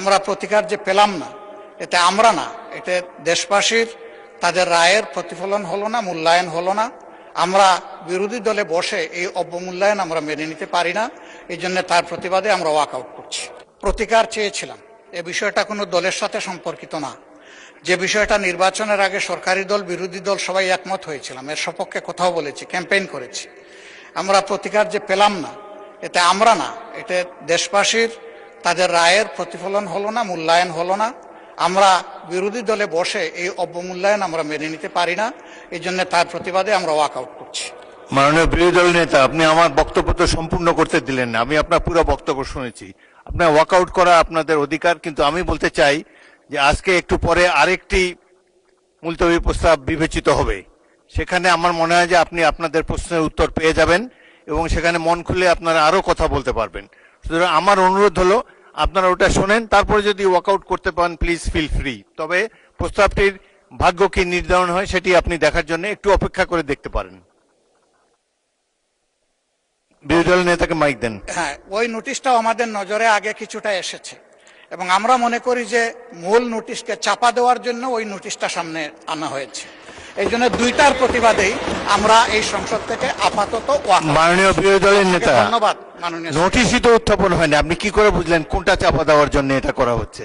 আমরা প্রতিকার যে পেলাম না, এতে আমরা না, এতে দেশবাসীর তাদের রায়ের প্রতিফলন হলো না, মূল্যায়ন হলো না। আমরা বিরোধী দলে বসে এই অবমূল্যায়ন আমরা মেনে নিতে পারি না। এই জন্য তার প্রতিবাদে আমরা ওয়াকআউট করছি। প্রতিকার চেয়েছিলাম, এ বিষয়টা কোনো দলের সাথে সম্পর্কিত না। যে বিষয়টা নির্বাচনের আগে সরকারি দল বিরোধী দল সবাই একমত হয়েছিলাম, এর সপক্ষে কথাও বলেছি, ক্যাম্পেইন করেছি। আমরা প্রতিকার যে পেলাম না, এতে আমরা না, এতে দেশবাসীর তাদের রায়ের প্রতিফলন হলো না, মূল্যায়ন হলো না। আমরা বিরোধী দলে বসে এই অবমূল্যায়ন আমরা মেনে নিতে পারি না। এই জন্য তার প্রতিবাদে আমরা ওয়াকআউট করছি। মাননীয় বিরোধী দল নেতা, আপনি আমার বক্তব্য তো সম্পূর্ণ করতে দিলেন না। আমি আপনার পুরো বক্তব্য শুনেছি। আপনার ওয়াকআউট করা আপনাদের অধিকার, কিন্তু আমি বলতে চাই যে আজকে একটু পরে আরেকটি মুলতবি প্রস্তাব বিবেচিত হবে। সেখানে আমার মনে হয় যে আপনি আপনাদের প্রশ্নের উত্তর পেয়ে যাবেন এবং সেখানে মন খুলে আপনারা আরো কথা বলতে পারবেন। সুতরাং আমার অনুরোধ হলো আপনারা ওটা শোনেন, তারপরে যদি ওয়াকআউট করতে পারেন প্লিজ ফিল ফ্রি। তবে প্রস্তাবটির ভাগ্য কি নির্ধারণ হয় সেটি আপনি দেখার জন্য একটু অপেক্ষা করে দেখতে পারেন। বিরোধী দলের নেতাকে মাইক দেন। হ্যাঁ, ওই নোটিশটাও আমাদের নজরে আগে কিছুটা এসেছে এবং আমরা মনে করি যে মূল নোটিশকে চাপা দেওয়ার জন্য ওই নোটিশটা সামনে আনা হয়েছে। এই জন্য দুইটার প্রতিবাদেই আমরা এই সংসদ থেকে আপাতত মাননীয় বিরোধী দলের নেতা, ধন্যবাদ। মাননীয় নোটিশই তো উত্থাপন হয়নি, আপনি কি করে বুঝলেন কোনটা চাপা দেওয়ার জন্য এটা করা হচ্ছে?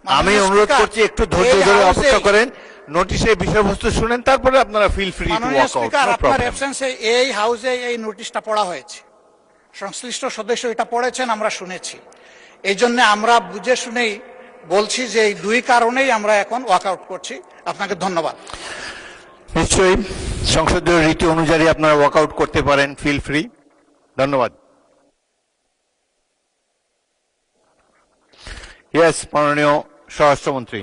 আমি অনুরোধ করছি একটু ধৈর্য ধরে অপেক্ষা করেন, নোটিশের বিষয়বস্তু শুনেন, তারপরে আপনারা feel free to walk out. আপনার অ্যাবসেন্সে এই হাউসে এই নোটিশটা পড়া হয়েছে, সংশ্লিষ্ট সদস্য এটা পড়েছেন, আমরা শুনেছি। এই জন্য আমরা বুঝে শুনেই বলছি যে এই দুই কারণেই আমরা এখন ওয়াকআউট করছি। আপনাকে ধন্যবাদ। নিশ্চয়ই সংসদীয় রীতি অনুযায়ী আপনারা ওয়াকআউট করতে পারেন, ফিল ফ্রি। ধন্যবাদ। ইয়েস, মাননীয় স্বরাষ্ট্রমন্ত্রী।